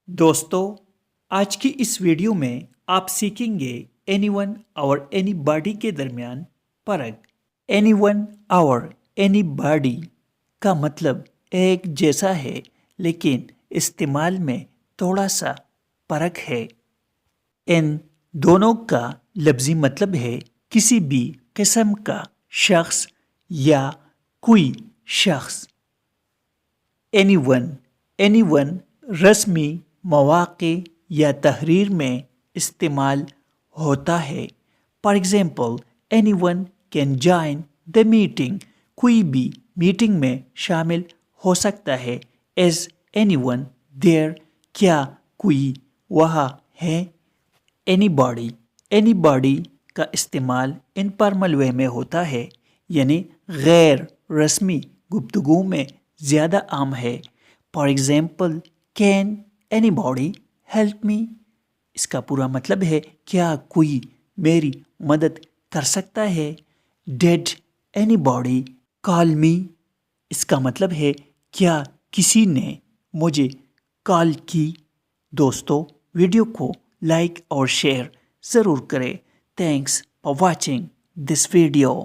دوستو، آج کی اس ویڈیو میں آپ سیکھیں گے اینی ون اور اینی باڈی کے درمیان فرق۔ اینی ون اور اینی باڈی کا مطلب ایک جیسا ہے لیکن استعمال میں تھوڑا سا فرق ہے۔ ان دونوں کا لفظی مطلب ہے کسی بھی قسم کا شخص یا کوئی شخص۔ اینی ون رسمی مواقع یا تحریر میں استعمال ہوتا ہے۔ For example, any one can join the meeting, کوئی بھی میٹنگ میں شامل ہو سکتا ہے۔ از اینی ون دیر، کیا کوئی وہاں ہے؟ اینی باڈی کا استعمال انفارمل وے میں ہوتا ہے، یعنی غیر رسمی گفتگو میں زیادہ عام ہے۔ For example, can anybody help me? اس کا پورا مطلب ہے کیا کوئی میری مدد کر سکتا ہے؟ ڈیڈ اینی باڈی کال می؟ اس کا مطلب ہے کیا کسی نے مجھے کال کی؟ دوستو، ویڈیو کو لائک اور شیئر ضرور کریں۔ Thanks for watching this video.